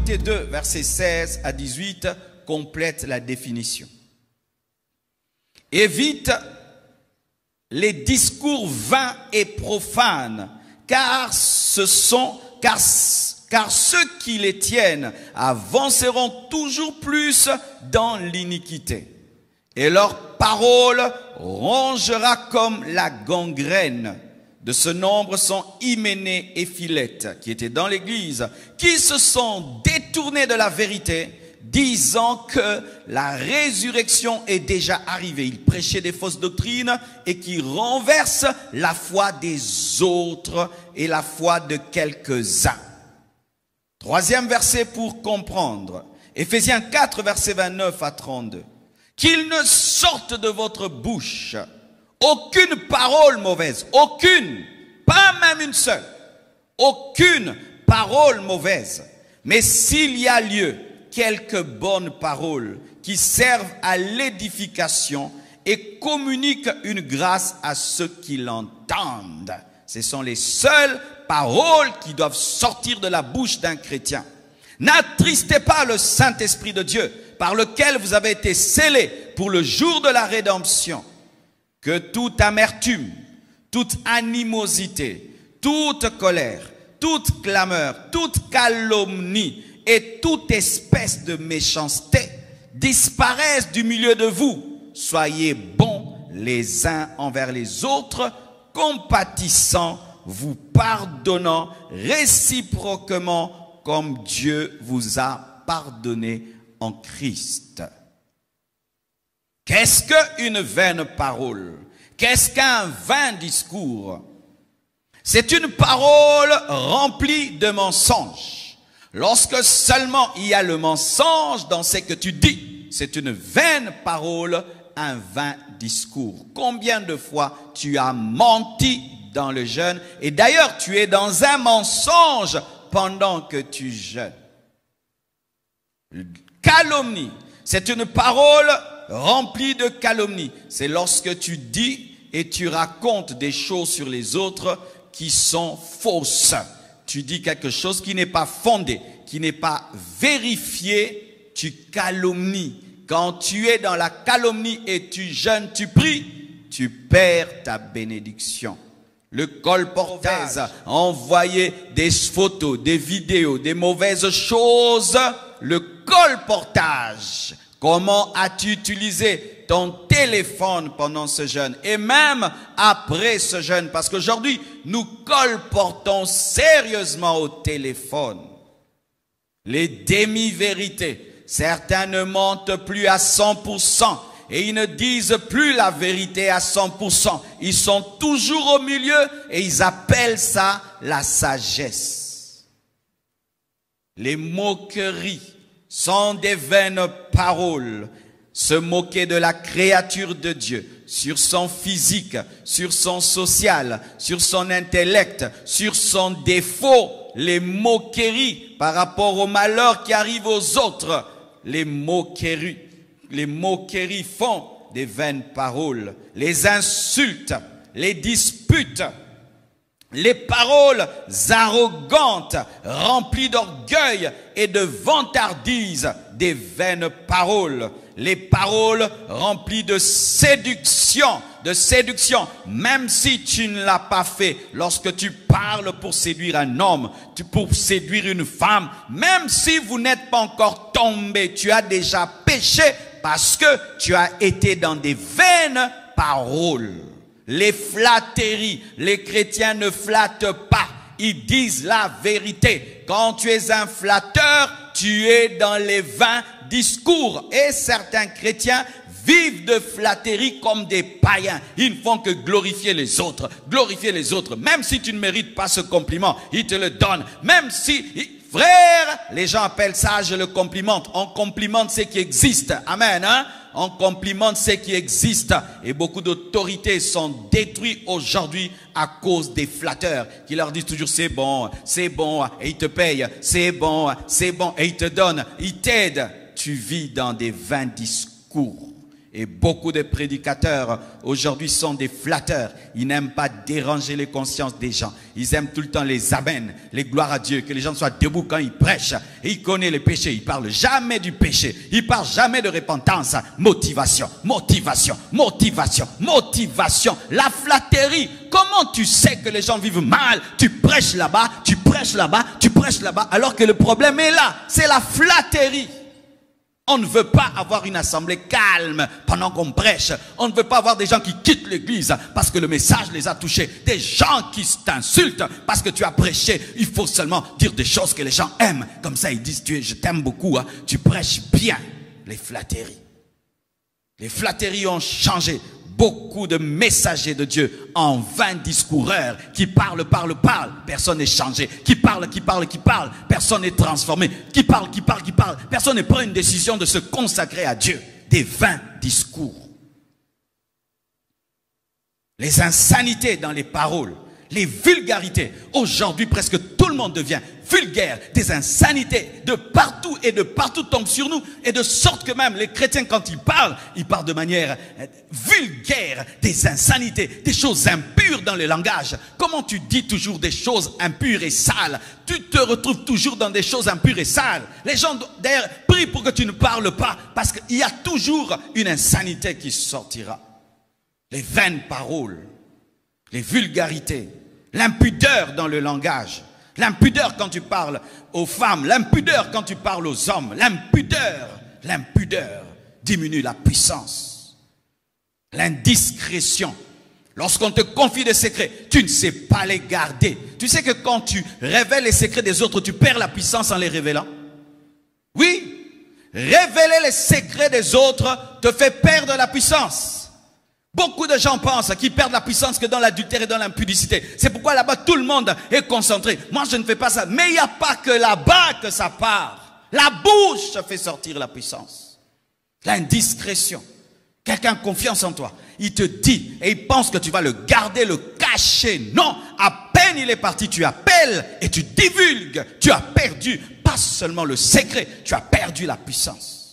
Timothée 2, versets 16 à 18, complète la définition. Évite les discours vains et profanes, car ceux qui les tiennent avanceront toujours plus dans l'iniquité. Et leur parole rongera comme la gangrène. De ce nombre sont Hyménée et Philette, qui étaient dans l'église, qui se sont détournés de la vérité, disant que la résurrection est déjà arrivée. Ils prêchaient des fausses doctrines et qui renversent la foi des autres et la foi de quelques-uns. Troisième verset pour comprendre. Éphésiens 4, verset 29 à 32. Qu'il ne sorte de votre bouche aucune parole mauvaise, aucune, pas même une seule, aucune parole mauvaise. Mais s'il y a lieu, quelques bonnes paroles qui servent à l'édification et communiquent une grâce à ceux qui l'entendent. Ce sont les seules paroles qui doivent sortir de la bouche d'un chrétien. N'attristez pas le Saint-Esprit de Dieu, par lequel vous avez été scellés pour le jour de la rédemption. Que toute amertume, toute animosité, toute colère, toute clameur, toute calomnie et toute espèce de méchanceté disparaissent du milieu de vous. Soyez bons les uns envers les autres, compatissants, vous pardonnant réciproquement comme Dieu vous a pardonné en Christ. Qu'est-ce qu'une vaine parole? Qu'est-ce qu'un vain discours? C'est une parole remplie de mensonges. Lorsque seulement il y a le mensonge dans ce que tu dis, c'est une vaine parole, un vain discours. Combien de fois tu as menti dans le jeûne? Et d'ailleurs, tu es dans un mensonge pendant que tu jeûnes. Calomnie, c'est une parole remplie de calomnie. C'est lorsque tu dis et tu racontes des choses sur les autres qui sont fausses. Tu dis quelque chose qui n'est pas fondé, qui n'est pas vérifié, tu calomnies. Quand tu es dans la calomnie et tu jeûnes, tu pries, tu perds ta bénédiction. Le colportage, envoyer des photos, des vidéos, des mauvaises choses. Le colportage. Comment as-tu utilisé ton téléphone pendant ce jeûne et même après ce jeûne? Parce qu'aujourd'hui, nous colportons sérieusement au téléphone. Les demi-vérités. Certains ne mentent plus à 100% et ils ne disent plus la vérité à 100%. Ils sont toujours au milieu et ils appellent ça la sagesse. Les moqueries sont des vaines paroles. Se moquer de la créature de Dieu, sur son physique, sur son social, sur son intellect, sur son défaut, les moqueries par rapport au malheur qui arrive aux autres. Les moqueries font des vaines paroles, les insultes, les disputes, les paroles arrogantes, remplies d'orgueil et de vantardise, des vaines paroles. Les paroles remplies de séduction, même si tu ne l'as pas fait. Lorsque tu parles pour séduire un homme, pour séduire une femme, même si vous n'êtes pas encore tombé, tu as déjà péché parce que tu as été dans des vaines paroles. Les flatteries, les chrétiens ne flattent pas, ils disent la vérité. Quand tu es un flatteur, tu es dans les vains discours. Et certains chrétiens vivent de flatterie comme des païens. Ils ne font que glorifier les autres. Glorifier les autres. Même si tu ne mérites pas ce compliment, ils te le donnent. Même si... Frère, les gens appellent ça, je le complimente. On complimente ce qui existe. Amen. Hein? On complimente ce qui existe. Et beaucoup d'autorités sont détruites aujourd'hui à cause des flatteurs qui leur disent toujours c'est bon, et ils te payent, c'est bon, et ils te donnent, ils t'aident. Tu vis dans des vains discours. Et beaucoup de prédicateurs aujourd'hui sont des flatteurs. Ils n'aiment pas déranger les consciences des gens. Ils aiment tout le temps les amens, les gloires à Dieu, que les gens soient debout quand ils prêchent. Et ils connaissent les péchés. Ils parlent jamais du péché. Ils parlent jamais de repentance. Motivation, motivation, motivation, motivation. La flatterie. Comment tu sais que les gens vivent mal? Tu prêches là-bas, tu prêches là-bas, tu prêches là-bas, alors que le problème est là. C'est la flatterie. On ne veut pas avoir une assemblée calme pendant qu'on prêche. On ne veut pas avoir des gens qui quittent l'église parce que le message les a touchés. Des gens qui t'insultent parce que tu as prêché. Il faut seulement dire des choses que les gens aiment. Comme ça, ils disent, je t'aime beaucoup, hein. Tu prêches bien. Les flatteries. Les flatteries ont changé. Beaucoup de messagers de Dieu en vains discoureurs qui parlent. Personne n'est changé. Qui parle. Personne n'est transformé. Qui parle. Personne ne prend une décision de se consacrer à Dieu. Des vains discours. Les insanités dans les paroles. Les vulgarités. Aujourd'hui, presque tout le monde devient vulgaire. Des insanités de partout et de partout tombent sur nous. Et de sorte que même les chrétiens, quand ils parlent de manière vulgaire. Des insanités, des choses impures dans le langage. Comment tu dis toujours des choses impures et sales? Tu te retrouves toujours dans des choses impures et sales. Les gens, d'ailleurs, prient pour que tu ne parles pas. Parce qu'il y a toujours une insanité qui sortira. Les vaines paroles. Les vulgarités, l'impudeur dans le langage, l'impudeur quand tu parles aux femmes, l'impudeur quand tu parles aux hommes, l'impudeur diminue la puissance, l'indiscrétion. Lorsqu'on te confie des secrets, tu ne sais pas les garder. Tu sais que quand tu révèles les secrets des autres, tu perds la puissance en les révélant. Oui, révéler les secrets des autres te fait perdre la puissance. Beaucoup de gens pensent qu'ils perdent la puissance que dans l'adultère et dans l'impudicité. C'est pourquoi là-bas, tout le monde est concentré. Moi, je ne fais pas ça. Mais il n'y a pas que là-bas que ça part. La bouche fait sortir la puissance. L'indiscrétion. Quelqu'un a confiance en toi. Il te dit et il pense que tu vas le garder, le cacher. Non, à peine il est parti, tu appelles et tu divulgues. Tu as perdu, pas seulement le secret, tu as perdu la puissance.